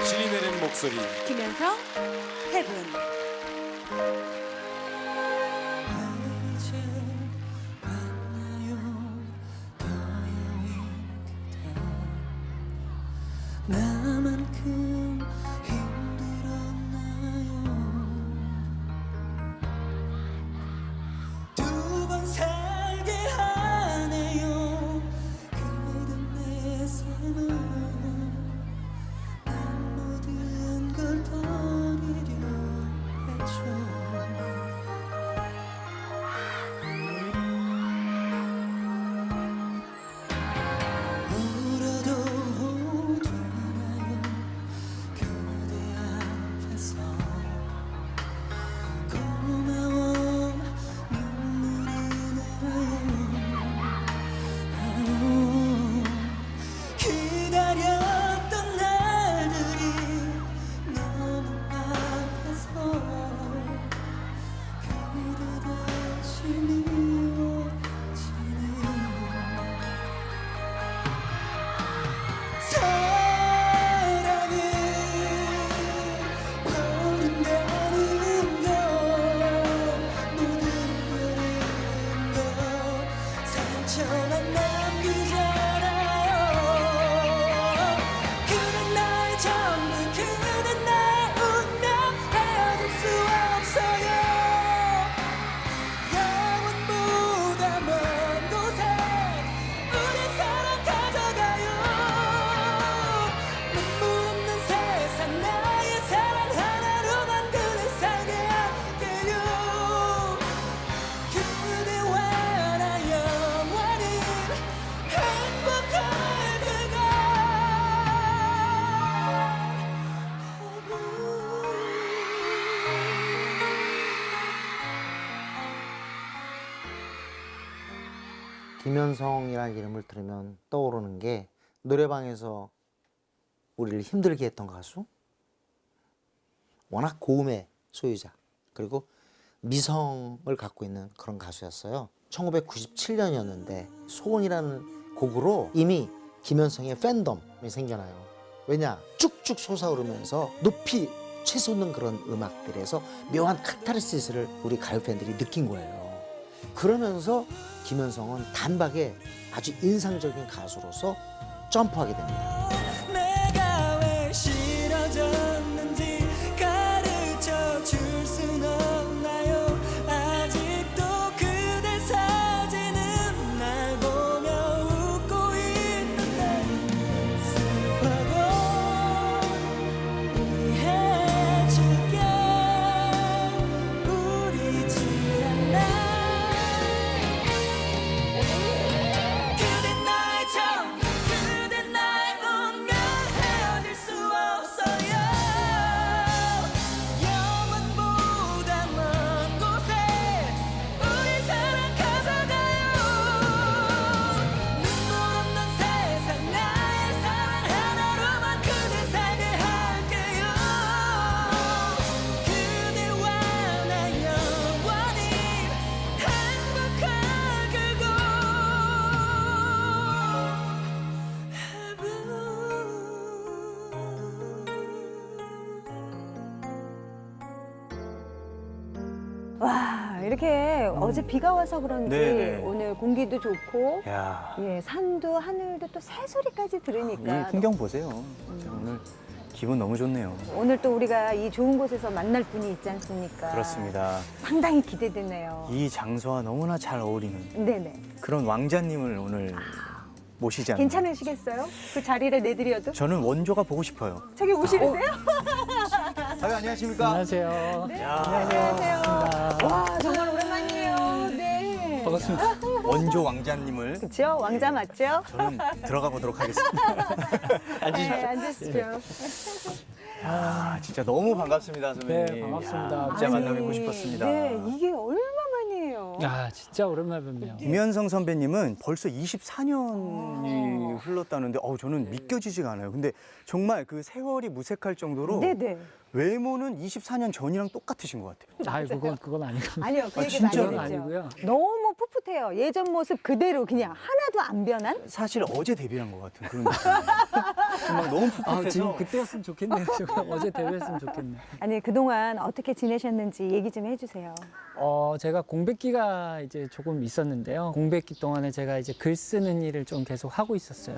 신이 내린 목소리 김현성 헤븐. 나만큼 힘들었나요? 두 번 살게 하네요. 그던 내 삶은 난 모든 걸 버리려 했죠. 울어도 되나요? 그대 앞에서 고마워 눈물이 나요. 기다렸던 날들이 너무 아파서 그대 다시 미워지네요. 사랑은 버린다는 것, 모든 걸 상처만 남기잖아요. 그댄 나의 전부, 그댄 나의 운명, 헤어질 수 없어요. 영원보다 먼 곳에 우리 사랑 가져가요. 눈물 없는 세상, 나의 사랑 하나로만 그대 살게 할게요. 그대와 나 영원히 행복할 김현성이라는 이름을 들으면 떠오르는 게 노래방에서 우리를 힘들게 했던 가수, 워낙 고음의 소유자, 그리고 미성을 갖고 있는 그런 가수였어요. 1997년이었는데 소원이라는 곡으로 이미 김현성의 팬덤이 생겨나요. 왜냐? 쭉쭉 솟아오르면서 높이 치솟는 그런 음악들에서 묘한 카타르시스를 우리 가요 팬들이 느낀 거예요. 그러면서 김현성은 단박에 아주 인상적인 가수로서 점프하게 됩니다. 내가 왜 싫어졌는지 가르쳐 줄 순 없나요? 아직도 그대 사진은 날 보며 웃고 있는데 슬퍼도 이해해줄게. 우리지 않나. 그댄 나의 전부, 그댄 나의 운명, 헤어질 수 없어요. 영원보다 먼 곳에 우리 사랑 가져가요. 눈물 없는 세상, 나의 사랑 하나로만 그대 살게 할게요. 그대와 나 영원히 행복할 그곳. 와, 이렇게 어제 비가 와서 그런지 네네. 오늘 공기도 좋고, 야, 예, 산도 하늘도 또 새소리까지 들으니까 이 풍경 보세요. 진짜 오늘 기분 너무 좋네요. 오늘 또 우리가 이 좋은 곳에서 만날 분이 있지 않습니까? 그렇습니다. 상당히 기대되네요. 이 장소와 너무나 잘 어울리는 네네. 그런 왕자님을 오늘 모시지 않나. 괜찮으시겠어요? 그 자리를 내드려도? 저는 원조가 보고 싶어요. 저기 오시는데요? 아유, 안녕하십니까? 안녕하세요. 네. 야, 안녕하세요. 와, 정말 오랜만이에요. 네. 반갑습니다. 원조 왕자님을 그렇죠? 왕자 맞죠? 저는 들어가 보도록 하겠습니다. 네, 앉으시죠. 아, 진짜 너무 반갑습니다, 선배님. 네, 반갑습니다. 진짜 아니, 만나뵙고 싶었습니다. 네, 이게 얼마만이에요? 아, 진짜 오랜만에 뵙네요. 김현성 선배님은 벌써 24년이 흘렀다는데 저는 믿겨지지가 않아요. 근데 정말 그 세월이 무색할 정도로 네네. 외모는 24년 전이랑 똑같으신 것 같아요. 아이, 그건 아니고. 아니요, 그 아, 얘기 많이 진짜로? 했죠. 아니고요. 너무 풋풋해요. 예전 모습 그대로 그냥 하나도 안 변한? 사실 어제 데뷔한 것 같은 그런 느낌. 막 너무 풋풋해서. 지금 그때였으면 좋겠네요. 제가 어제 데뷔했으면 좋겠네. 아니 그동안 어떻게 지내셨는지 얘기 좀 해주세요. 제가 공백기가 이제 조금 있었는데요. 공백기 동안에 제가 이제 글 쓰는 일을 좀 계속 하고 있었어요.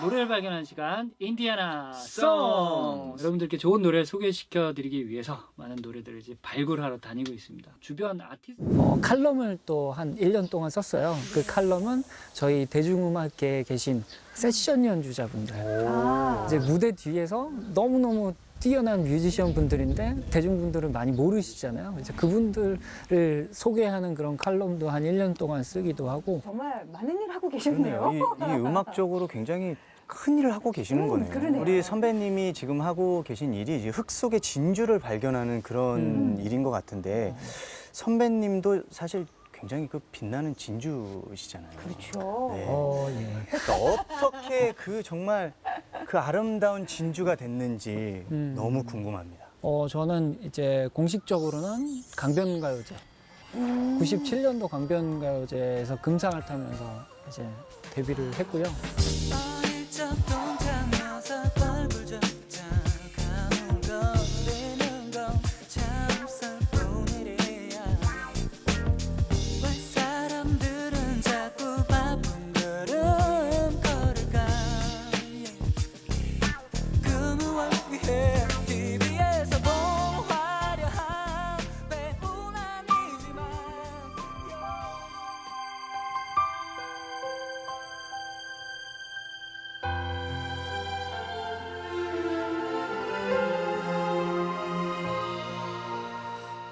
노래를 발견하는 시간 인디아나 송. 여러분들께 좋은 노래를 소개시켜드리기 위해서 많은 노래들을 이제 발굴하러 다니고 있습니다. 주변 아티스트 칼럼을 또 한 1년 동안 썼어요. 그 칼럼은 저희 대중음악계에 계신 세션 연주자분들 이제 무대 뒤에서 너무너무 뛰어난 뮤지션 분들인데 대중분들은 많이 모르시잖아요. 그래서 그분들을 소개하는 그런 칼럼도 한 1년 동안 쓰기도 하고. 정말 많은 일 하고 계셨네요. 그렇네요. 이 음악적으로 굉장히 큰 일을 하고 계시는 거네요. 그러네요. 우리 선배님이 지금 하고 계신 일이 이제 흙 속의 진주를 발견하는 그런 일인 것 같은데 선배님도 사실 굉장히 그 빛나는 진주시잖아요. 그렇죠. 네. 예. 그러니까 어떻게 그 정말 그 아름다운 진주가 됐는지 너무 궁금합니다. 저는 이제 공식적으로는 강변가요제 97년도 강변가요제에서 금상을 타면서 이제 데뷔를 했고요. 어릴 적 동타면서 뻘굴적자 가물거리는 건 참 슬픈 일이야. 왜 사람들은 자꾸 바쁜 걸음 걸을까. 그 무엇 위해 TV에서 본 화려한 배우는 아니지만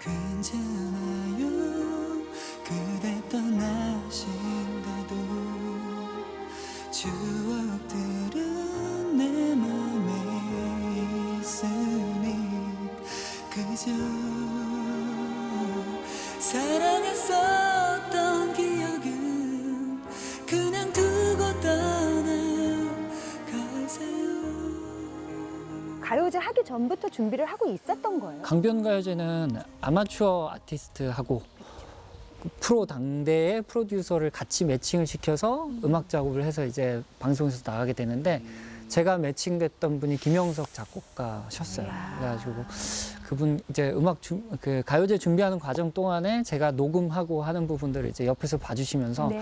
괜찮아요 그대 떠나신다도 추억들은 내 맘에 있으니 그저 사랑했었던 기억은 그냥 두고 떠나가세요. 가요제 하기 전부터 준비를 하고 있었던 거예요. 강변가요제는 아마추어 아티스트하고 프로 당대의 프로듀서를 같이 매칭을 시켜서 음악 작업을 해서 이제 방송에서 나가게 되는데 제가 매칭됐던 분이 김영석 작곡가셨어요. 그래가지고 그분 이제 그 가요제 준비하는 과정 동안에 제가 녹음하고 하는 부분들을 이제 옆에서 봐주시면서 네.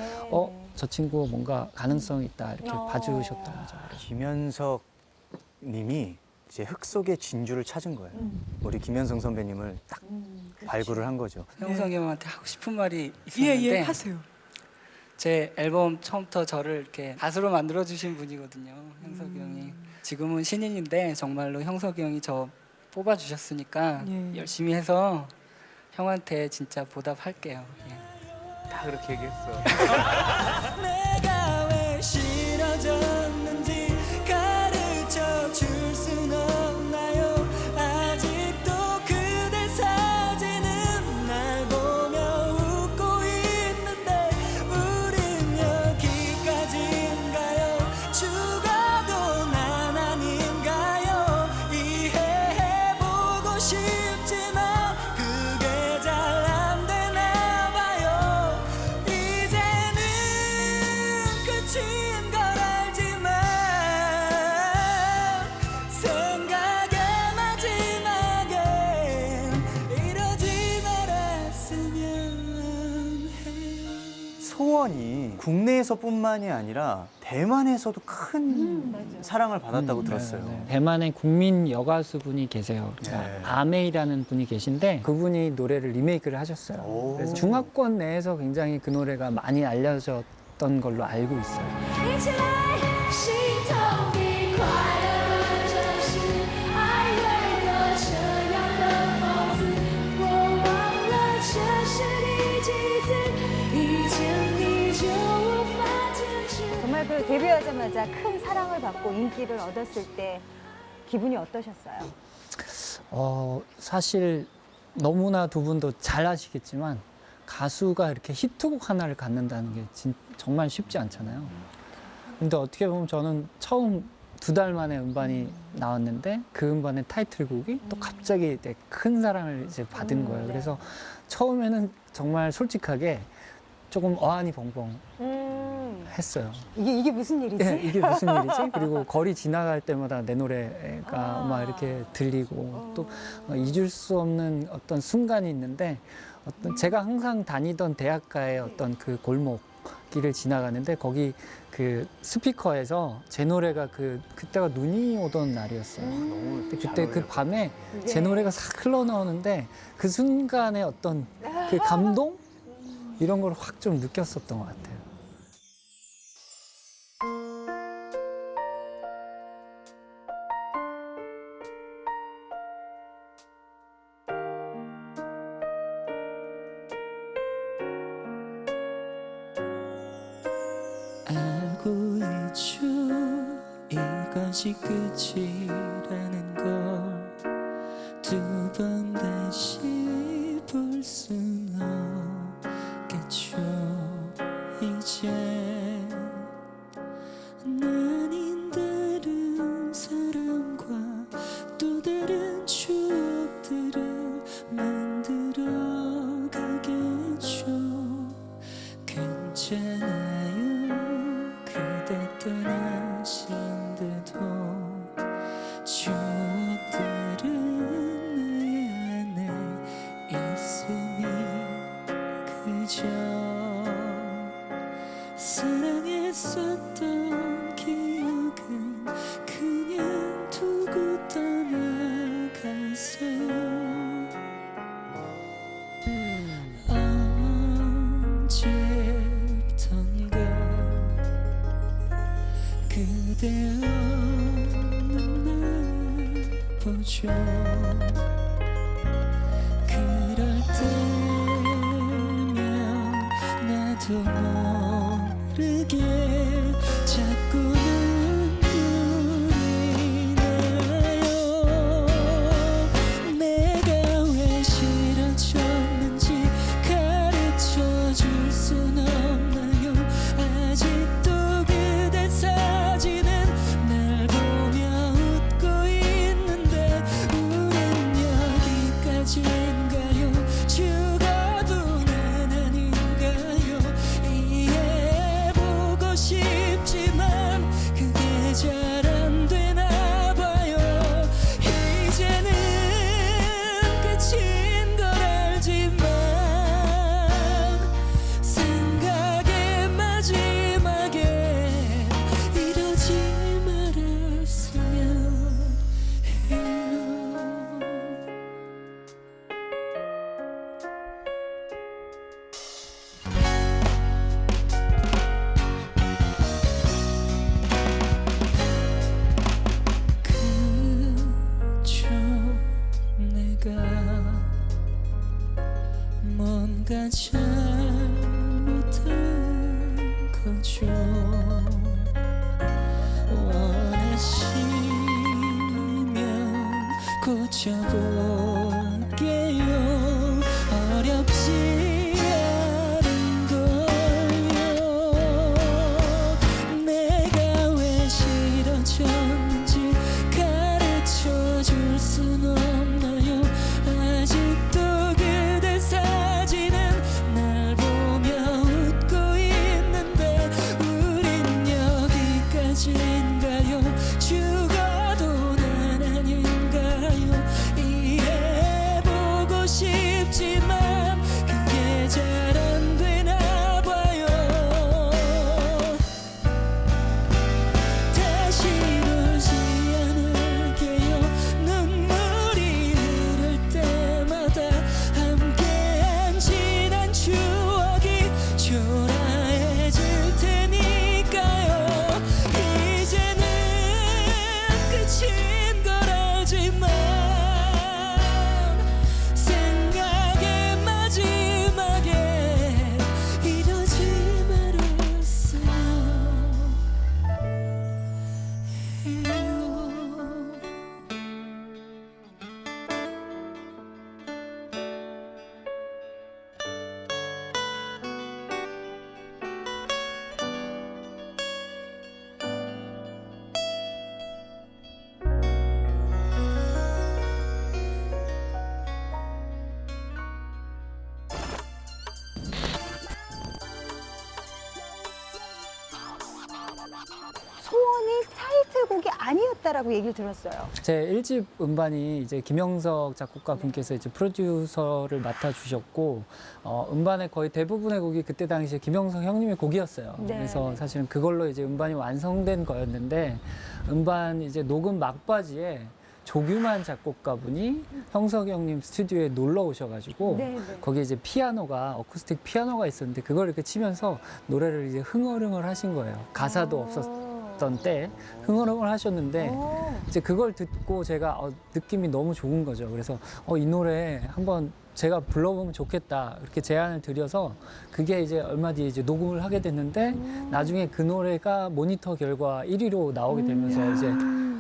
저 친구 뭔가 가능성이 있다 이렇게 봐주셨던 거죠. 김현석 님이 이제 흙 속의 진주를 찾은 거예요. 우리 김현성 선배님을 딱 발굴을 한 거죠. 형석이 형한테 하고 싶은 말이 있었는데 하세요. 제 앨범 처음부터 저를 이렇게 가수로 만들어 주신 분이거든요. 형석이 형이 지금은 신인인데 정말로 형석이 형이 저 뽑아 주셨으니까 열심히 해서 형한테 진짜 보답할게요. 예. 다 그렇게 얘기했어. 내가 왜 싫어졌는지 가르쳐 줄 순 없나요? 아직도 그대 사진은 날 보며 웃고 있는데 우린 여기까지인가요? 죽어도 난 아닌가요? 이해해보고 싶지만 그게 잘 안 되나 봐요. 이제는 끝인 걸 알지만 생각의 마지막엔 이러지 말았으면 해요. 소원이 국내에서뿐만이 아니라 대만에서도 큰 사랑을 받았다고 들었어요. 네. 대만의 국민 여가수분이 계세요. 네. 아메이라는 분이 계신데 그분이 노래를 리메이크를 하셨어요. 오. 그래서 중화권 내에서 굉장히 그 노래가 많이 알려졌던 걸로 알고 있어요. 一起来，心痛比快乐真实，爱为何这样的讽刺？我忘了这是第几次遇见你就无法坚持。 정말 그 데뷔하자마자 큰 사랑을 받고 인기를 얻었을 때 기분이 어떠셨어요? 사실 너무나 두 분도 잘 아시겠지만 가수가 이렇게 히트곡 하나를 갖는다는 게 정말 쉽지 않잖아요. 근데 어떻게 보면 저는 처음 2달 만에 음반이 나왔는데 그 음반의 타이틀곡이 또 갑자기 되게 큰 사랑을 이제 받은 거예요. 그래서 처음에는 정말 솔직하게 조금 어안이 벙벙 했어요. 이게 무슨 일이지? 예, 이게 무슨 일이지? 그리고 거리 지나갈 때마다 내 노래가 막 이렇게 들리고 또 잊을 수 없는 어떤 순간이 있는데 어떤 제가 항상 다니던 대학가의 어떤 그 골목 길을 지나가는데 거기 그 스피커에서 제 노래가 그때가 눈이 오던 날이었어요. 근데 그때 그 밤에 제 노래가 싹 흘러나오는데 그 순간에 어떤 그 감동 이런 걸 확 좀 느꼈었던 것 같아요. 알고 있죠 이것이 끝이라는 걸 두 번 다시 볼 순 없겠죠 이제 나는 다른 사람과 또 다른 추억들을 만들어 가겠죠 괜찮아요 그대 떠나신데도 추억들은 내 안에 있으니 그저 사랑했었던 기억은 그냥 두고 떠나가세요 언제부턴가 그대 없는 날 보죠 그럴 때면 나도 모르게 자꾸 눈물이 나요 내가 왜 싫어졌는지 가르쳐 줄 순 없나요 아직도 그대 사진은 날 보며 웃고 있는데 우린 여기까지인가요 죽어도 난 아닌가요 이해해보고 싶지만 그게 잘 안 되나 봐요 이제는 끝인 걸 알지만 생각의 마지막에 이러지 말았으면 해요 그저 내가 뭔가 잘못한 거죠 원하시면 고쳐볼게요 어렵지 않은 걸요 내가 왜 싫어졌는지 가르쳐 줄 순 없나요 아직도 그대 사진은 날 보며 웃고 있는데 우린 여기까지인가요 죽어도 난 아닌가요 이해해보고 싶지만 그게 잘 안 되나 봐요 다시 울지 않을게요 눈물이 흐를 때마다 함께한 지난 추억이 초라해질 테니까요 이제는 끝인 걸 알지만 생각의 마지막에 이러지 말았어요 해요 하셨다라고 얘기를 들었어요. 제 1집 음반이 이제 김영석 작곡가 분께서 이제 프로듀서를 맡아주셨고, 음반의 거의 대부분의 곡이 그때 당시에 김영석 형님의 곡이었어요. 네. 그래서 사실은 그걸로 이제 음반이 완성된 거였는데, 음반 이제 녹음 막바지에 조규만 작곡가분이 형석이 형님 스튜디오에 놀러 오셔가지고 네, 네. 거기 이제 피아노가 어쿠스틱 피아노가 있었는데 그걸 이렇게 치면서 노래를 이제 흥얼흥얼 하신 거예요. 가사도 없었던 때 흥얼흥얼 하셨는데 이제 그걸 듣고 제가 느낌이 너무 좋은 거죠. 그래서 이 노래 한번 제가 불러보면 좋겠다 이렇게 제안을 드려서 그게 이제 얼마 뒤에 이제 녹음을 하게 됐는데 나중에 그 노래가 모니터 결과 1위로 나오게 되면서 이제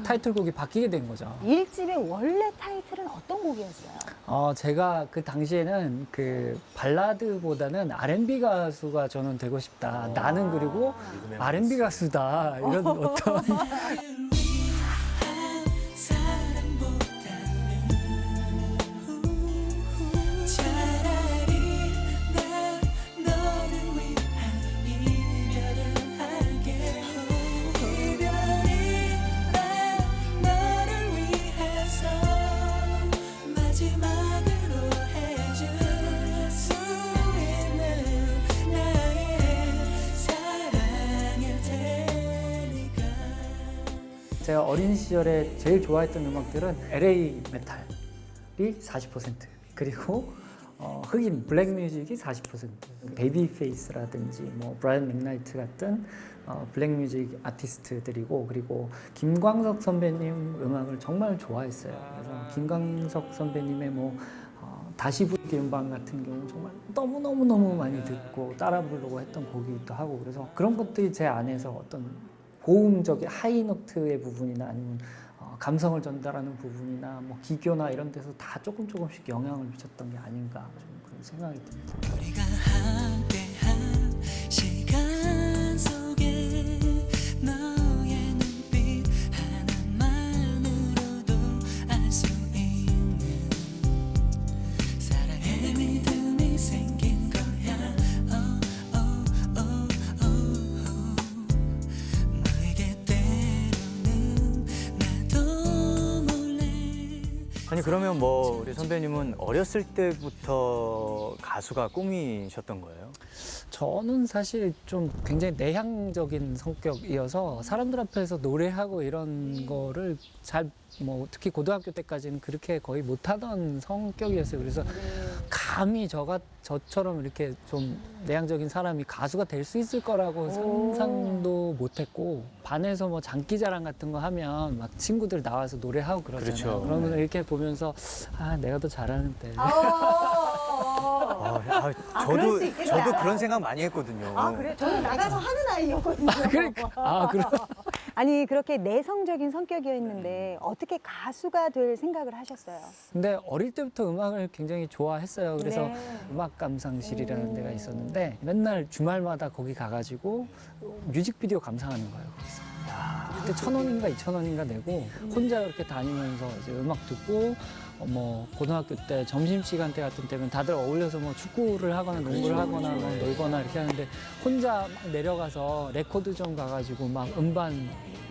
타이틀곡이 바뀌게 된 거죠. 1집의 원래 타이틀은 어떤 곡이었어요? 제가 그 당시에는 그 발라드보다는 R&B 가수가 저는 되고 싶다. 나는 그리고 R&B 가수다. 이런 어떤 차라리 난 너를 위한 이별을 할게. 이별이 난 너를 위해서 마지막으로 해줄 수 있는 나의 사랑일 테니까. 제가 어린 시절에 제일 좋아했던 음악들은 LA 메탈이 40%, 그리고 흑인 블랙 뮤직이 40%, 베이비 페이스라든지 뭐 브라이언 맥나이트 같은 블랙 뮤직 아티스트들이고, 그리고 김광석 선배님 음악을 정말 좋아했어요. 그래서 김광석 선배님의 뭐 다시 부르기 음반 같은 경우 정말 너무 많이 듣고 따라 부르고 했던 곡이기도 하고, 그래서 그런 것들이 제 안에서 어떤 고음적인 하이노트의 부분이나 아니면 감성을 전달하는 부분이나 뭐 기교나 이런 데서 다 조금씩 영향을 미쳤던 게 아닌가 좀 그런 생각이 듭니다. 우리가 함께한 시간 속에 너의 눈빛 하나만으로도 알 수 있는 사랑의 믿음이 생긴 거야. 너에게 때로는 나도 몰래. 아니 그러면 뭐 우리 선배님은 어렸을 때부터 가수가 꿈이셨던 거예요? 저는 사실 좀 굉장히 내향적인 성격이어서 사람들 앞에서 노래하고 이런 거를 잘 뭐 특히 고등학교 때까지는 그렇게 거의 못하던 성격이었어요. 그래서 감히 저처럼 이렇게 좀 내향적인 사람이 가수가 될 수 있을 거라고 상상도 못했고, 반에서 뭐 장기자랑 같은 거 하면 막 친구들 나와서 노래하고 그러잖아요. 그렇죠. 그러면 이렇게 보면서 내가 더 잘하는데. 그럴 수 있겠다. 저도 그런 생각 많이 했거든요. 그래? 저는 나가서 하는 아이였거든요. 아니 그렇게 내성적인 성격이었는데 어떻게 가수가 될 생각을 하셨어요? 근데 어릴 때부터 음악을 굉장히 좋아했어요. 그래서 네. 음악 감상실이라는 데가 있었는데 맨날 주말마다 거기 가가지고 뮤직비디오 감상하는 거예요. 거기서. 그때 1,000원인가 2,000원인가 내고 혼자 이렇게 다니면서 이제 음악 듣고 뭐 고등학교 때 점심시간 때 같은 때면 다들 어울려서 뭐 축구를 하거나 농구를 하거나 뭐 놀거나 이렇게 하는데 혼자 막 내려가서 레코드점 가가지고 막 음반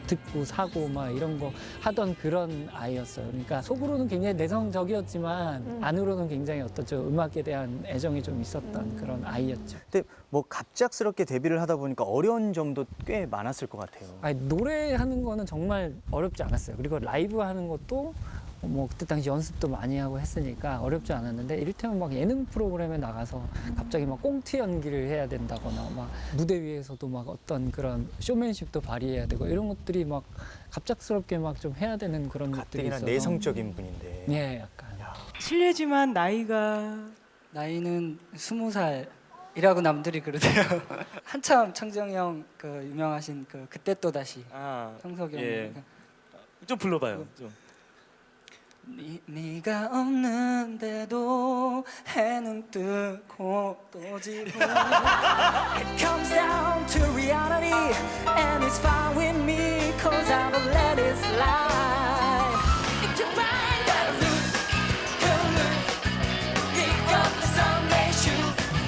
듣고 사고 막 이런 거 하던 그런 아이였어요. 그러니까 속으로는 굉장히 내성적이었지만 안으로는 굉장히 어떤 저 음악에 대한 애정이 좀 있었던 그런 아이였죠. 근데 뭐 갑작스럽게 데뷔를 하다 보니까 어려운 점도 꽤 많았을 것 같아요. 아니, 노래하는 거는 정말 어렵지 않았어요. 그리고 라이브 하는 것도 뭐 그때 당시 연습도 많이 하고 했으니까 어렵지 않았는데, 이를테면 막 예능 프로그램에 나가서 갑자기 막 꽁트 연기를 해야 된다거나 막 무대 위에서도 막 어떤 그런 쇼맨십도 발휘해야 되고 이런 것들이 막 갑작스럽게 막 좀 해야 되는 그런 것들이 가뜩이나 있어서 내성적인 분인데. 예, 약간 실례지만 나이가 나이는 20살이라고 남들이 그러대요. 한참 창정이 형 그 유명하신 그 그때 또 다시 형석이 형. 예. 좀 불러봐요. 좀. 네가 없는데도 해는 뜨고 또 지고 It comes down to reality and it's fine with me cause I will let it slide. If you find that look, 네가 내 썸네슈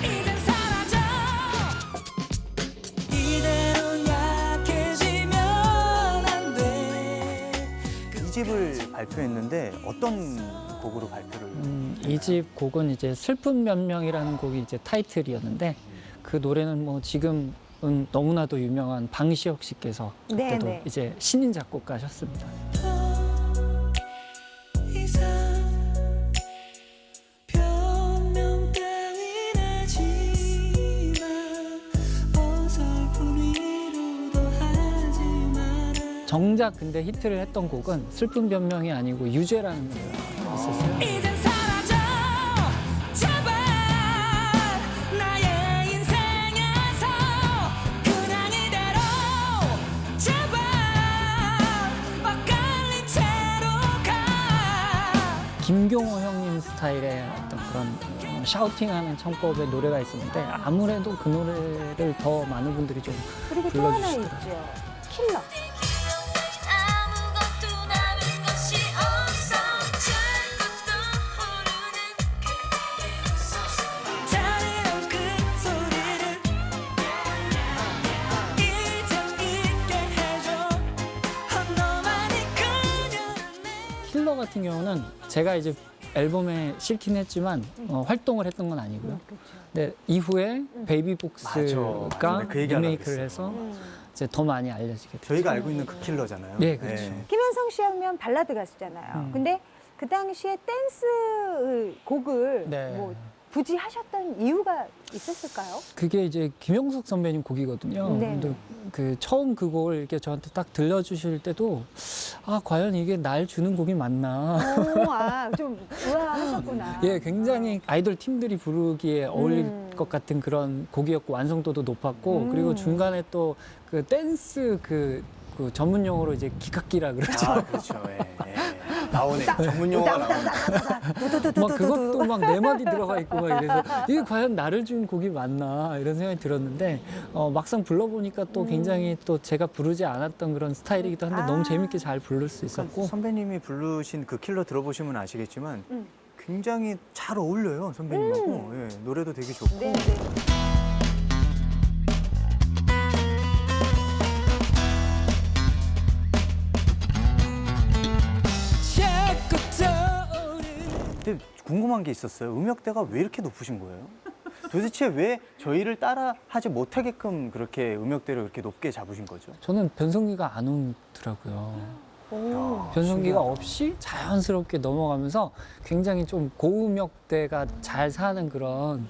이젠 사라져. 이대로 약해지면 안 돼. 2집을 발표했는데 어떤 곡으로 발표를? 이 집 곡은 이제 슬픈 변명이라는 곡이 이제 타이틀이었는데 그 노래는 뭐 지금은 너무나도 유명한 방시혁 씨께서 네, 그때도 네. 이제 신인 작곡가셨습니다. 이상 변명 따윈 하지마 어설픈 위로도 하지마 정작 근데 히트를 했던 곡은 슬픈 변명이 아니고 유죄라는 노래가 있었어요. 이젠 사라져 제발 나의 인생에서 그냥 이대로 제발 엇갈린 채로 가 김경호 형님 스타일의 어떤 그런 샤우팅하는 창법의 노래가 있었는데 아무래도 그 노래를 더 많은 분들이 좀 그리고 또 하나 불러주시더라고요. 있죠. 킬러. 아무것도 남은 것이 없어 자꾸 떠오르는 잔인한 그 소리를 이제 잊게 해줘 너만이 그녀를 킬러 같은 경우는 제가 이제 앨범에 실긴 했지만 활동을 했던 건 아니고요. 근데 이후에 베이비복스가 맞아. 그 얘기 하려고 리메이크를 그랬어요. 해서 이제 더 많이 알려지게 됐죠. 저희가 알고 있는 그 킬러잖아요. 네, 그렇죠. 김현성 씨 하면 발라드 가수잖아요. 근데 그 당시에 댄스 곡을 네. 뭐 굳이 하셨던 이유가 있었을까요? 그게 이제 김영석 선배님 곡이거든요. 네. 근데 그 처음 그 곡을 이렇게 저한테 딱 들려주실 때도 아 과연 이게 날 주는 곡이 맞나? 좀 좋아하셨구나. 예, 굉장히 아이돌 팀들이 부르기에 어울릴 것 같은 그런 곡이었고 완성도도 높았고 그리고 중간에 또 그 댄스 그 전문 용어로 이제 기각기라 그러죠. 아, 그렇죠. 예, 예. 나오네. 전문 용어가 나오네. 막 그것도 막 네 마디 들어가 있고 막 이래서 이게 과연 나를 준 곡이 맞나 이런 생각이 들었는데 막상 불러보니까 또 굉장히 또 제가 부르지 않았던 그런 스타일이기도 한데 너무 재밌게 잘 부를 수 있었고 선배님이 부르신 그 킬러 들어보시면 아시겠지만 굉장히 잘 어울려요, 선배님하고. 예, 노래도 되게 좋고. 네, 네. 자꾸 떠오르는 근데 궁금한 게 있었어요. 음역대가 왜 이렇게 높으신 거예요? 도대체 왜 저희를 따라 하지 못하게끔 그렇게 음역대를 그렇게 높게 잡으신 거죠? 저는 변성기가 안 오더라고요. 변성기가 없이 자연스럽게 넘어가면서 굉장히 좀 고음역대가 잘 사는 그런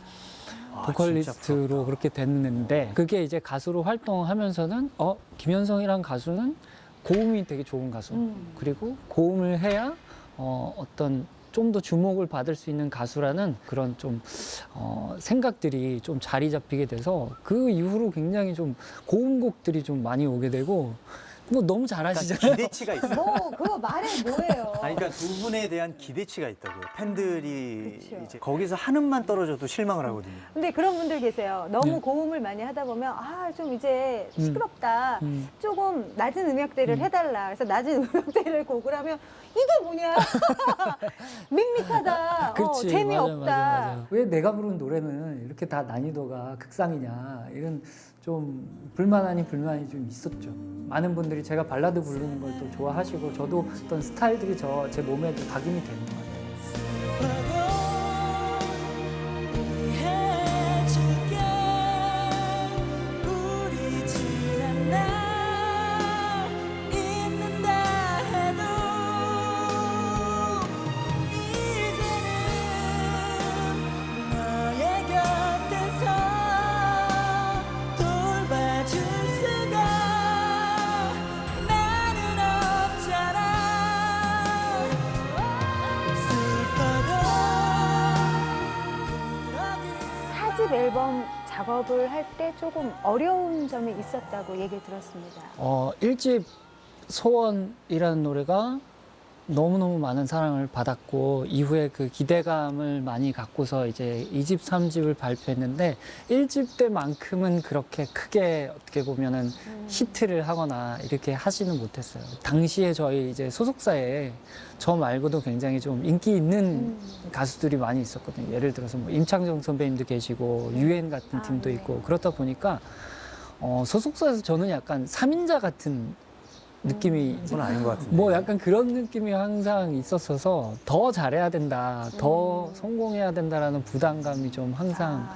아, 보컬리스트로 그렇게 됐는데 그게 이제 가수로 활동하면서는 김현성이란 가수는 고음이 되게 좋은 가수 그리고 고음을 해야 어떤 좀 더 주목을 받을 수 있는 가수라는 그런 좀 생각들이 좀 자리 잡히게 돼서 그 이후로 굉장히 좀 고음곡들이 좀 많이 오게 되고 뭐 너무 잘하시잖아요. 기대치가 있어요. 뭐 그거 말해 뭐예요? 아니, 그러니까 두 분에 대한 기대치가 있다고요. 팬들이 그쵸. 이제 거기서 한음만 떨어져도 실망을 하거든요. 근데 그런 분들 계세요. 너무 네. 고음을 많이 하다 보면 좀 이제 시끄럽다. 조금 낮은 음역대를 해달라. 그래서 낮은 음역대를 곡을 하면 이게 뭐냐? 밋밋하다. 그렇지, 재미없다. 맞아. 왜 내가 부른 노래는 이렇게 다 난이도가 극상이냐 이런 좀 불만 아닌 불만이 좀 있었죠. 많은 분들이 제가 발라드 부르는 걸 또 좋아하시고 저도 어떤 스타일들이 제 몸에 또 각인이 되는 것 같아요. 이해해줄게 우리 집 않아 있는다 해도 이제는 너의 곁에서 돌봐줄 수가 나는 없잖아 슬퍼도 4집 앨범 작업을 할 때 조금 어려운 점이 있었다고 얘기를 들었습니다. 1집 소원이라는 노래가 너무너무 많은 사랑을 받았고 이후에 그 기대감을 많이 갖고서 이제 2집, 3집을 발표했는데 1집 때만큼은 그렇게 크게 어떻게 보면은 히트를 하거나 이렇게 하지는 못했어요. 당시에 저희 이제 소속사에 저 말고도 굉장히 좀 인기 있는 가수들이 많이 있었거든요. 예를 들어서 뭐 임창정 선배님도 계시고 유엔 같은 팀도 네. 있고 그렇다 보니까 소속사에서 저는 약간 3인자 같은 느낌이 그건 아닌 것 같은데. 뭐 약간 그런 느낌이 항상 있었어서 더 잘해야 된다, 더 성공해야 된다라는 부담감이 좀 항상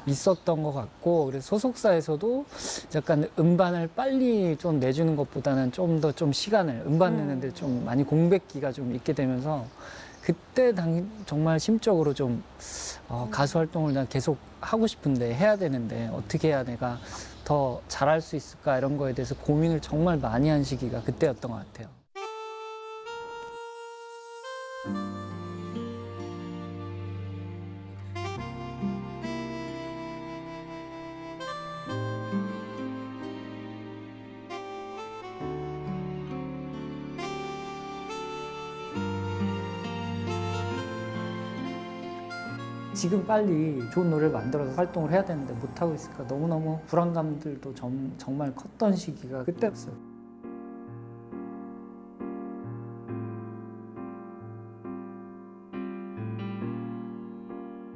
있었던 것 같고, 그래서 소속사에서도 약간 음반을 빨리 좀 내주는 것보다는 좀 더 좀 시간을 음반 내는데 좀 많이 공백기가 좀 있게 되면서 그때 정말 심적으로 좀 가수 활동을 난 계속 하고 싶은데 해야 되는데 어떻게 해야 내가 더 잘할 수 있을까 이런 거에 대해서 고민을 정말 많이 한 시기가 그때였던 것 같아요. 지금 빨리 좋은 노래를 만들어서 활동을 해야 되는데 못하고 있을까 너무너무 불안감들도 정말 컸던 시기가 그때였어요.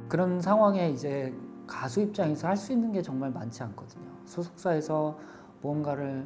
그런 상황에 이제 가수 입장에서 할 수 있는 게 정말 많지 않거든요. 소속사에서 무언가를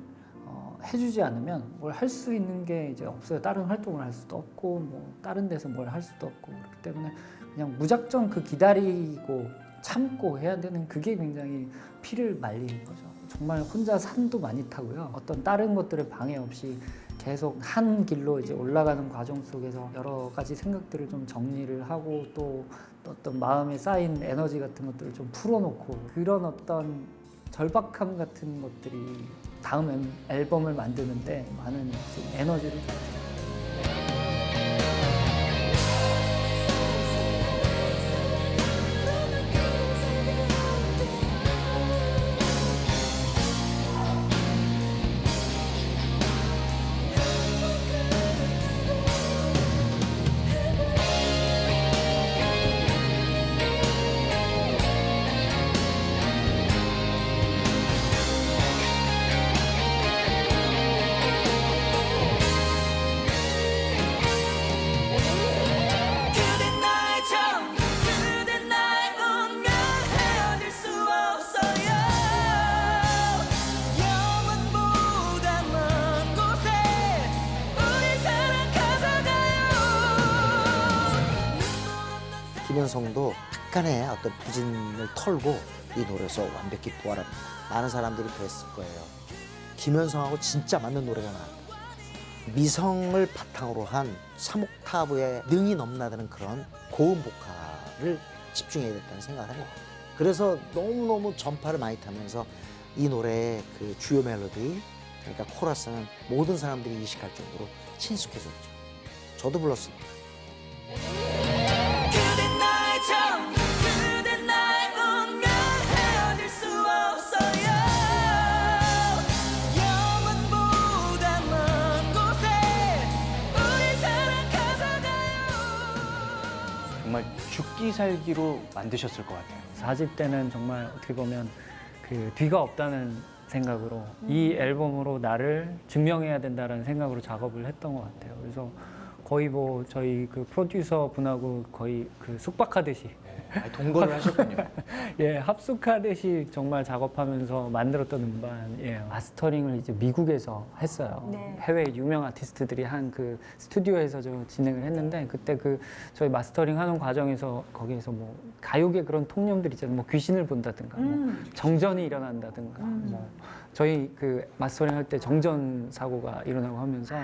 해주지 않으면 뭘 할 수 있는 게 이제 없어요. 다른 활동을 할 수도 없고 뭐 다른 데서 뭘 할 수도 없고 그렇기 때문에 그냥 무작정 그 기다리고 참고 해야 되는 그게 굉장히 피를 말리는 거죠. 정말 혼자 산도 많이 타고요. 어떤 다른 것들의 방해 없이 계속 한 길로 이제 올라가는 과정 속에서 여러 가지 생각들을 좀 정리를 하고 또 어떤 마음에 쌓인 에너지 같은 것들을 좀 풀어놓고 그런 어떤 절박함 같은 것들이 다음 앨범을 만드는데 많은 에너지를 줬죠. 그댄 나의 정, 그댄 나의 운명, 헤어질 수 없어요. 영원보다 먼 곳에 우리 사랑 가져가요. 김현성도 약간의 어떤 부진을 털고 이 노래에서 완벽히 부활합니다. 많은 사람들이 그랬을 거예요. 김현성하고 진짜 맞는 노래가 나왔다. 미성을 바탕으로 한 3옥타브의 능이 넘나드는 그런 고음 보컬을 집중해야 됐다는 생각을 합니다. 그래서 너무너무 전파를 많이 타면서 이 노래의 그 주요 멜로디, 그러니까 코러스는 모든 사람들이 이식할 정도로 친숙해졌죠. 저도 불렀습니다. 그댄 나의 정, 그댄 나의 운명, 헤어질 수 없어요. 영원보다 먼 곳에 우리 사랑 가져가요. 정말 죽기 살기로 만드셨을 것 같아요. 4집 때는 정말 어떻게 보면 그 뒤가 없다는 생각으로 이 앨범으로 나를 증명해야 된다는 생각으로 작업을 했던 것 같아요. 그래서 거의 뭐 저희 그 프로듀서 분하고 거의 그 숙박하듯이 동거를 하셨군요. 예, 합숙하듯이 정말 작업하면서 만들었던 음반이에요. 마스터링을 이제 미국에서 했어요. 네. 해외 유명 아티스트들이 한 그 스튜디오에서 저 진행을 했는데 그때 그 저희 마스터링 하는 과정에서 거기에서 뭐 가요계 그런 통념들 있잖아요. 뭐 귀신을 본다든가, 뭐 정전이 일어난다든가, 뭐 저희 그 마스터링 할 때 정전 사고가 일어나고 하면서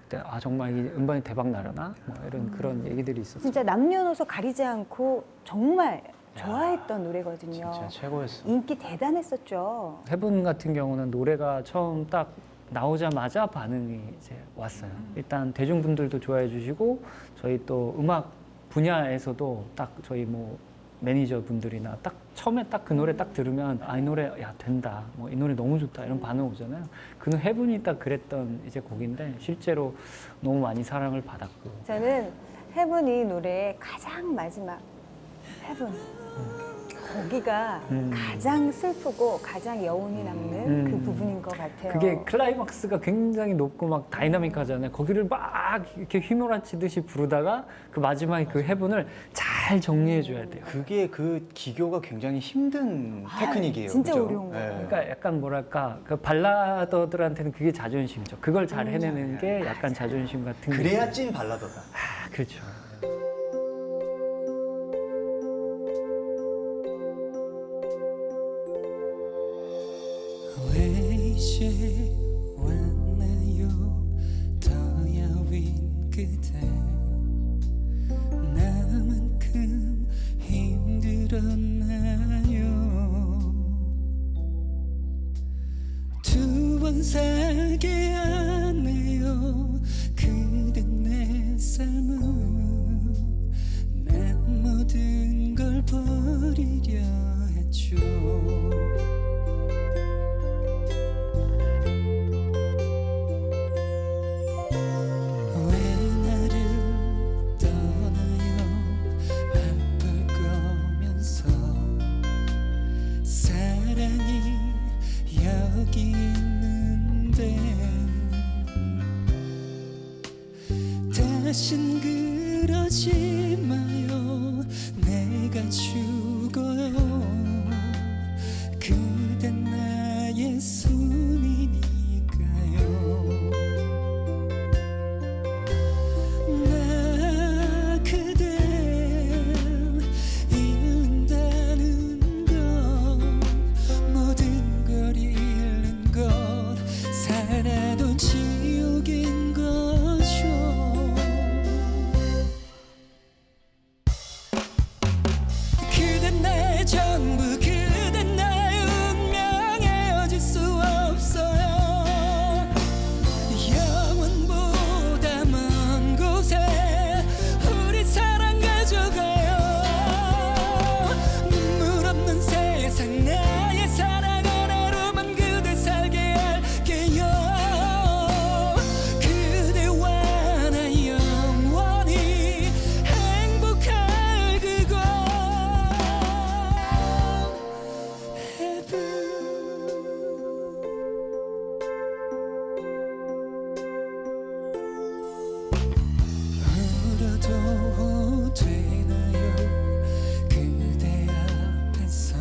그때 아 정말 이 음반이 대박 나려나 뭐 이런 그런 얘기들이 있었어요. 진짜 남녀노소 가리지 않고 정말 좋아했던 노래거든요. 진짜 최고였어. 인기 대단했었죠. 해븐 같은 경우는 노래가 처음 딱 나오자마자 반응이 이제 왔어요. 일단 대중분들도 좋아해 주시고 저희 또 음악 분야에서도 딱 저희 뭐 매니저 분들이나 딱 처음에 딱 그 노래 딱 들으면 아 이 노래 야 된다 뭐 이 노래 너무 좋다 이런 반응 오잖아요. 그는 해븐이 딱 그랬던 이제 곡인데 실제로 너무 많이 사랑을 받았고 저는 헤븐 이 노래의 가장 마지막 헤븐 거기가 가장 슬프고 가장 여운이 남는 그 부분인 것 같아요. 그게 클라이막스가 굉장히 높고 막 다이나믹하잖아요. 거기를 막 이렇게 휘몰아치듯이 부르다가 그 마지막에 그 해분을 잘 정리해 줘야 돼요. 그게 그 기교가 굉장히 힘든 테크닉이에요. 진짜 그죠? 어려운 거예요. 그러니까 약간 뭐랄까 그 발라더들한테는 그게 자존심이죠. 그걸 잘 해내는 게 약간 자존심 같은 게. 그래야 찐 발라더다. 아, 그렇죠. 왜 이제 왔나요 더 야윈 그대 나만큼 힘들었나요 두 번 살게 하네요 그대 내 삶은 난 모든 걸 버리려 했죠 왜 나를 떠나요 아플 거면서 사랑이 여기 있는데 다신 그러지 마요 내가 죽어요 그댄 나의 순이니까요 나 그댈 잃는다는 건 모든 걸 잃는 것 살아도 지옥인 거죠 그댄 나의 전부 그댄 나의 운명 헤어질 수 없어요 영원보다 먼 곳에 우리 사랑 가져가요 눈물 없는 세상 나의 사랑 하나로만 그대 살게 할게요 그대와 나 영원히 행복할 그곳 울어도 되나요 그대 앞에서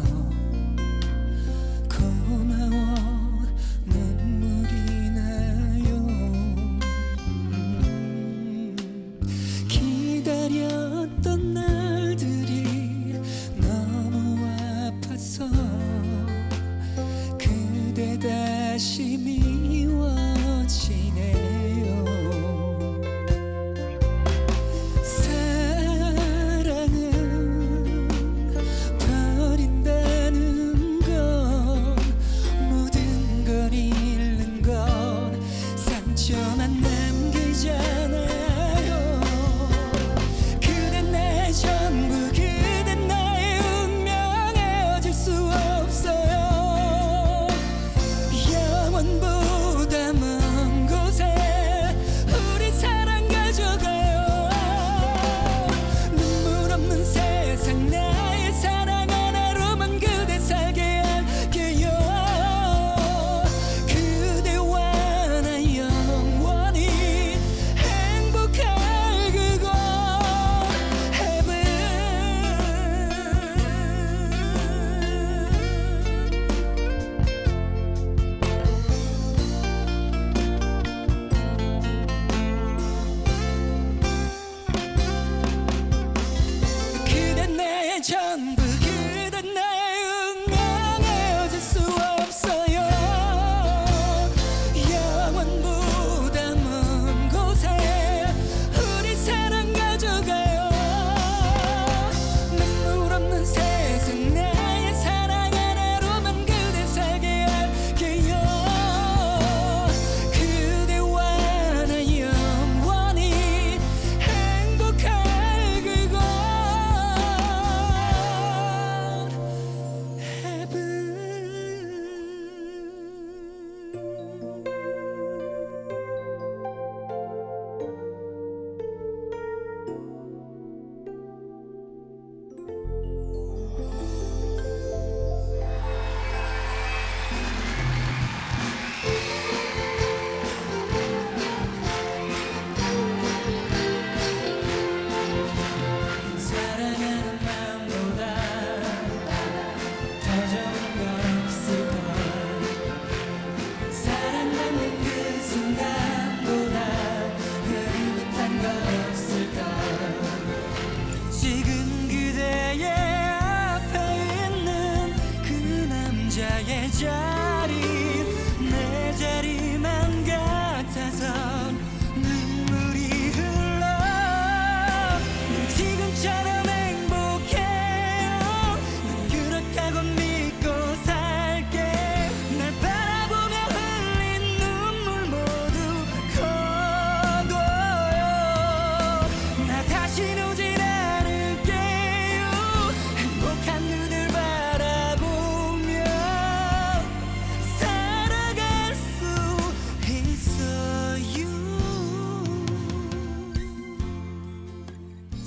고마워 눈물이 나요 기다렸던 날들이 너무 아파서 그대 다시 미워지네요 사랑은 버린다는 건 모든 걸 잃는 건 상처만 남기잖아요 그댄 내 전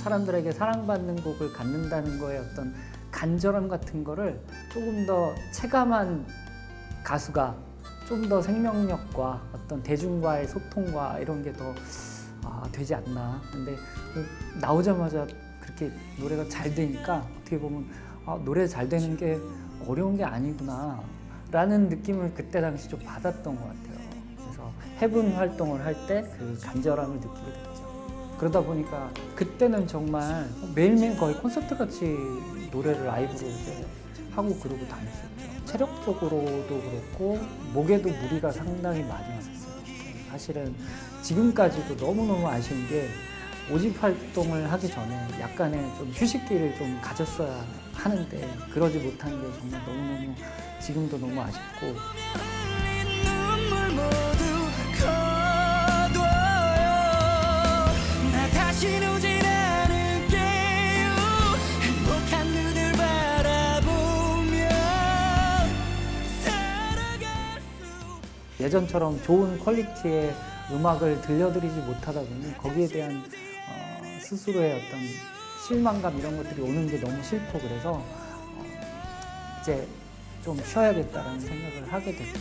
사람들에게 사랑받는 곡을 갖는다는 거에 어떤 간절함 같은 거를 조금 더 체감한 가수가 좀 더 생명력과 어떤 대중과의 소통과 이런 게 더 되지 않나. 근데 나오자마자 그렇게 노래가 잘 되니까 어떻게 보면 노래 잘 되는 게 어려운 게 아니구나 라는 느낌을 그때 당시 좀 받았던 것 같아요. 그래서 해분 활동을 할 때 그 간절함을 느끼게 됐죠. 그러다 보니까 그때는 정말 매일매일 거의 콘서트 같이 노래를 라이브로 이제 하고 그러고 다녔었죠. 체력적으로도 그렇고 목에도 무리가 상당히 많이 왔었어요. 사실은 지금까지도 너무너무 아쉬운 게 5집 활동을 하기 전에 약간의 좀 휴식기를 좀 가졌어야 하는데 그러지 못한 게 정말 너무너무 지금도 너무 아쉽고. 눈물 모두 거둬요. 나 다시 오진 않을게요. 행복한 그댈 바라보며 살아갈 수. 예전처럼 좋은 퀄리티의 음악을 들려드리지 못하다 보니 거기에 대한 스스로의 어떤 실망감 이런 것들이 오는 게 너무 싫고 그래서 이제 좀 쉬어야겠다라는 생각을 하게 됐고.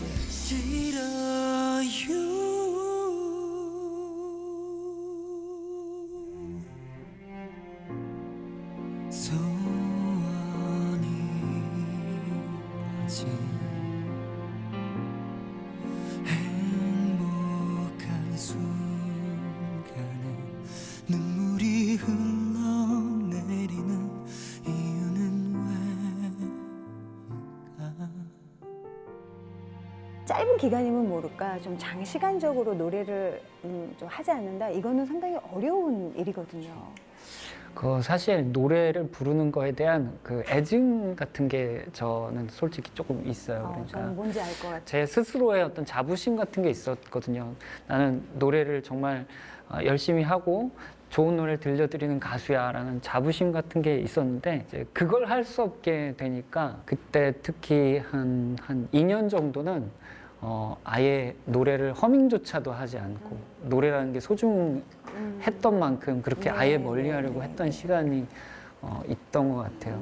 행복한 순간에 눈물이 흘러내리는 이유는 왜일까? 짧은 기간이면 모를까 좀 장시간적으로 노래를 좀 하지 않는다. 이거는 상당히 어려운 일이거든요. 그 사실 노래를 부르는 거에 대한 그 애증 같은 게 저는 솔직히 조금 있어요. 저는 그러니까 뭔지 알 것 같아요. 제 스스로의 어떤 자부심 같은 게 있었거든요. 나는 노래를 정말 열심히 하고 좋은 노래를 들려드리는 가수야라는 자부심 같은 게 있었는데 이제 그걸 할 수 없게 되니까 그때 특히 한 2년 정도는 아예 노래를 허밍조차도 하지 않고 노래라는 게 소중했던 만큼 그렇게 아예 멀리 하려고 했던 시간이 있던 것 같아요.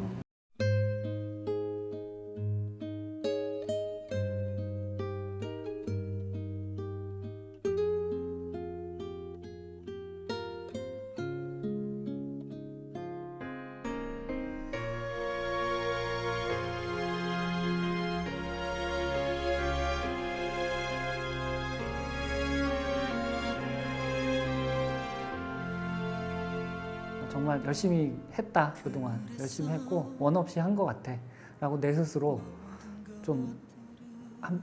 정말 열심히 했다 그동안 열심히 했고 원 없이 한 것 같아 라고 내 스스로 좀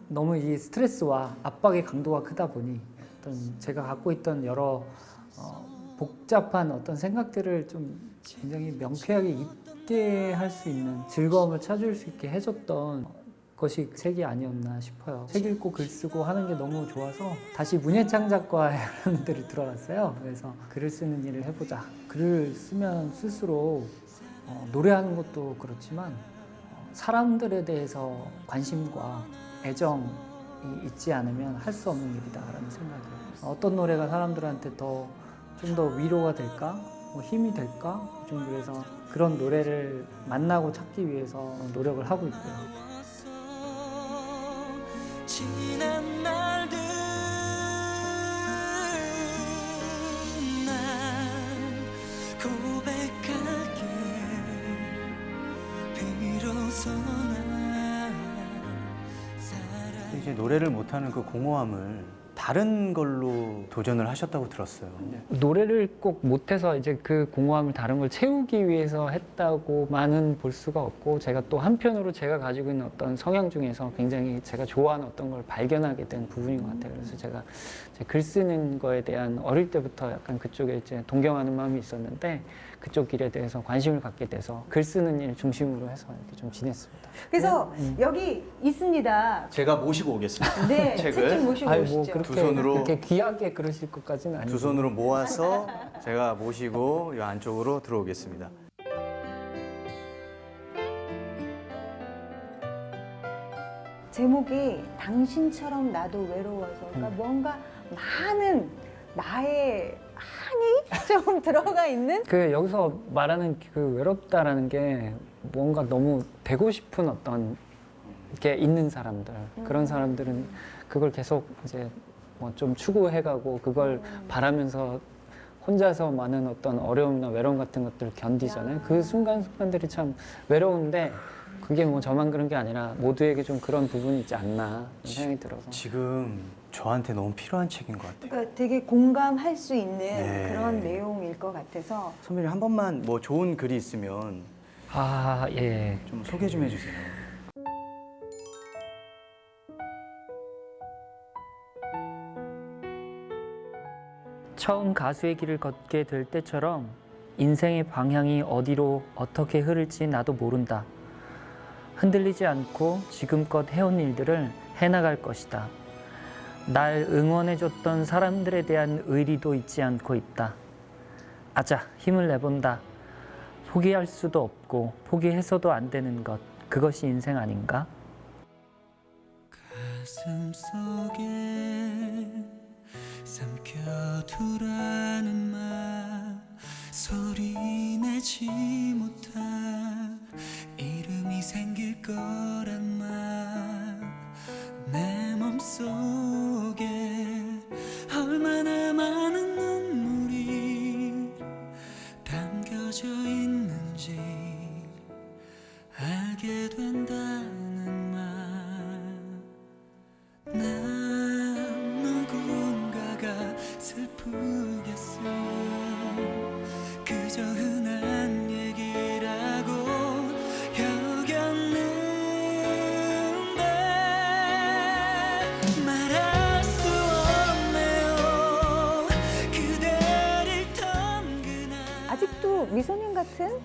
너무 이 스트레스와 압박의 강도가 크다 보니 어떤 제가 갖고 있던 여러 복잡한 어떤 생각들을 좀 굉장히 명쾌하게 잊게 할 수 있는 즐거움을 찾을 수 있게 해줬던 것이 책이 아니었나 싶어요. 책 읽고 글 쓰고 하는 게 너무 좋아서 다시 문예창작과라는 데를 들어갔어요. 그래서 글을 쓰는 일을 해보자. 글을 쓰면 쓸수록 노래하는 것도 그렇지만 사람들에 대해서 관심과 애정이 있지 않으면 할 수 없는 일이다라는 생각이에요. 어떤 노래가 사람들한테 좀 더 위로가 될까? 힘이 될까? 좀 그래서 그런 노래를 만나고 찾기 위해서 노력을 하고 있고요. 지난 날들 난 고백할게 비로소 난 이제 노래를 못하는 그 공허함을 다른 걸로 도전을 하셨다고 들었어요. 노래를 꼭 못해서 이제 그 공허함을 다른 걸 채우기 위해서 했다고만은 볼 수가 없고 제가 또 한편으로 제가 가지고 있는 어떤 성향 중에서 굉장히 제가 좋아하는 어떤 걸 발견하게 된 부분인 것 같아요. 그래서 제가 이제 글 쓰는 거에 대한 어릴 때부터 약간 그쪽에 이제 동경하는 마음이 있었는데 그쪽 길에 대해서 관심을 갖게 돼서 글 쓰는 일 중심으로 해서 이렇게 좀 지냈습니다. 그래서 여기 있습니다. 제가 모시고 오겠습니다. 네, 책을. 책 좀 모시고 아니, 오시죠. 뭐 그렇게, 두 손으로 그렇게 귀하게 그러실 것까지는 아니고 두 손으로 모아서 제가 모시고 이 안쪽으로 들어오겠습니다. 제목이 당신처럼 나도 외로워서 그러니까 뭔가 많은 나의 한이 좀 들어가 있는? 그 여기서 말하는 그 외롭다라는 게 뭔가 너무 되고 싶은 어떤 게 있는 사람들, 그런 사람들은 그걸 계속 이제 뭐 좀 추구해가고 그걸 바라면서 혼자서 많은 어떤 어려움이나 외로움 같은 것들을 견디잖아요. 그 순간순간들이 참 외로운데 그게 뭐 저만 그런 게 아니라 모두에게 좀 그런 부분이 있지 않나 이런 생각이 들어서. 지금 저한테 너무 필요한 책인 것 같아요. 그러니까 되게 공감할 수 있는 네. 그런 내용일 것 같아서. 선배님 한 번만 뭐 좋은 글이 있으면 아, 예. 좀 소개 좀 해주세요. 처음 가수의 길을 걷게 될 때처럼 인생의 방향이 어디로 어떻게 흐를지 나도 모른다. 흔들리지 않고 지금껏 해온 일들을 해나갈 것이다. 날 응원해줬던 사람들에 대한 의리도 잊지 않고 있다. 아자, 힘을 내본다. 포기할 수도 없고 포기해서도 안 되는 것, 그것이 인생 아닌가? 가슴 속에 삼켜두라는 말 소리 내지 못한 이름이 생길 거란 말 내 몸속에 얼마나 많은 눈물이 담겨져 있는지 알게 된다는 말 난 누군가가 슬프겠어 그저 흔한 얘기라고 여겼는데 말할 수 없네요 그대를 던 그날 아직도 미소년 같은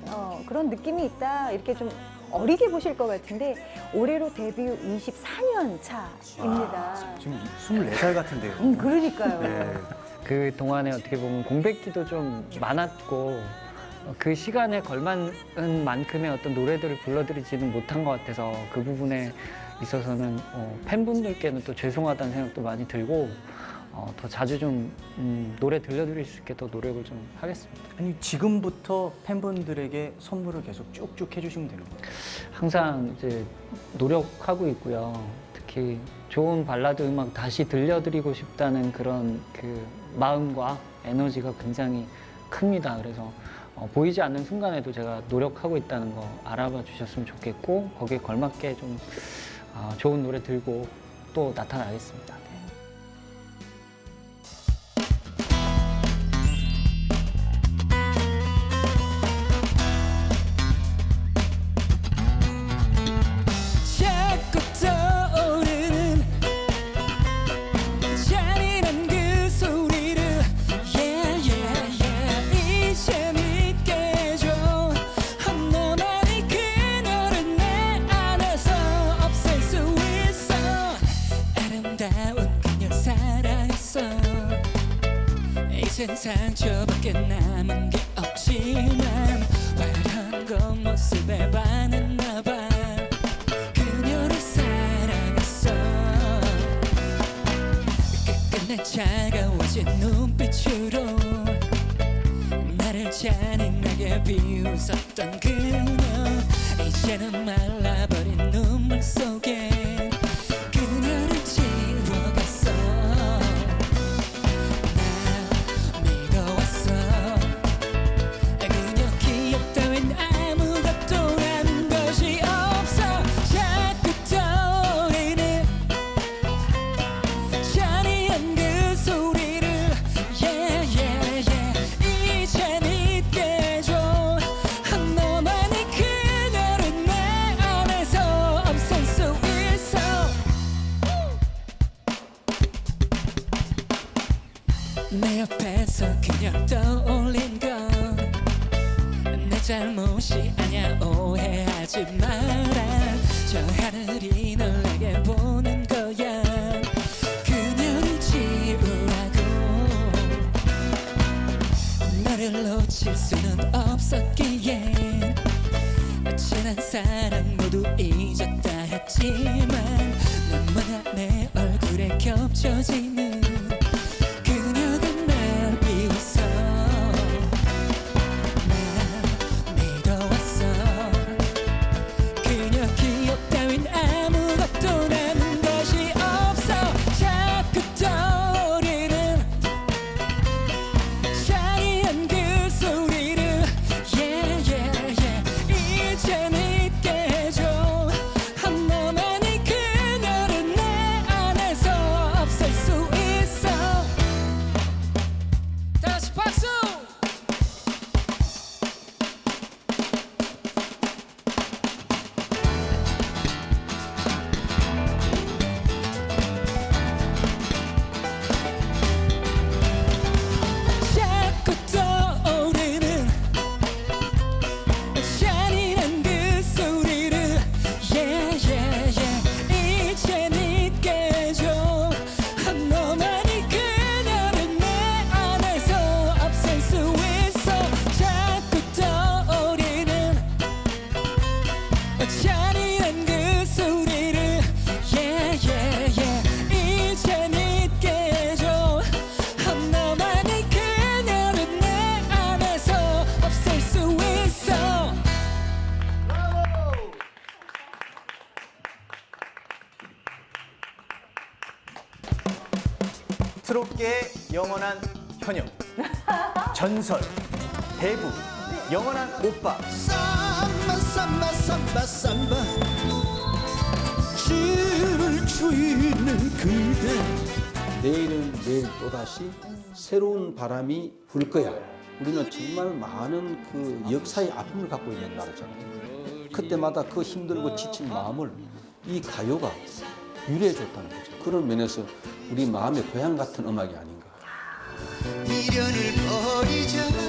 그런 느낌이 있다 이렇게 좀 어리게 보실 것 같은데 올해로 데뷔 24년 차입니다. 지금 24살 같은데요. 그러니까요. 네. 그 동안에 어떻게 보면 공백기도 좀 많았고 그 시간에 걸맞은 만큼의 어떤 노래들을 불러드리지는 못한 것 같아서 그 부분에 있어서는 팬분들께는 또 죄송하다는 생각도 많이 들고 더 자주 좀 노래 들려드릴 수 있게 더 노력을 좀 하겠습니다. 아니 지금부터 팬분들에게 선물을 계속 쭉쭉 해주시면 되는 거예요. 항상 이제 노력하고 있고요. 특히 좋은 발라드 음악 다시 들려드리고 싶다는 그런 그 마음과 에너지가 굉장히 큽니다. 그래서 보이지 않는 순간에도 제가 노력하고 있다는 거 알아봐 주셨으면 좋겠고 거기에 걸맞게 좀 좋은 노래 들고 또 나타나겠습니다. 네. 자꾸 떠오르는 잔인한 그 소리를 yeah yeah yeah 이제 믿게 해줘 너만이 그녀를 내 안에서 없앨 수 있어 아름다운 그녀 사랑했어 이젠 상처밖에 남은 게 없지만 화려한 겉모습에 반했나 봐 그녀를 사랑했어 끝끝내 차가워진 눈빛으로 나를 잔인하게 비웃었던 그녀 이제는 말라버린 눈물 속에 그녀를 지워갔어 나 믿어왔어 그녀 기억 따윈 아무것도 난 것이 없어 자꾸 떠오르는 잔인한 그 소리를 yeah yeah yeah 이제 믿게 해줘 너만이 그녀를 내 안에서 없앨 수 있어 내 옆에서 그녀 떠올린 건 내 잘못이 아냐 오해하지 마라 저 하늘이 널 내게 보는 거야 그녀를 지우라고 너를 놓칠 수는 없었기에 지난 사랑 모두 잊었다 했지만 눈물과 내 얼굴에 겹쳐지는 그녀가 날 비웃어 업계의 영원한 현역, 전설, 대부, 영원한 오빠. 삼바 삼바 삼바 삼바 춤을 추이는 그대. 내일은 내일 또다시 새로운 바람이 불 거야. 우리는 정말 많은 그 역사의 아픔을 갖고 있는 나라잖아요. 그때마다 그 힘들고 지친 마음을 이 가요가 유래해 줬다는 거죠. 그런 면에서 우리 마음의 고향 같은 음악이 아닌가. 미련을 버리자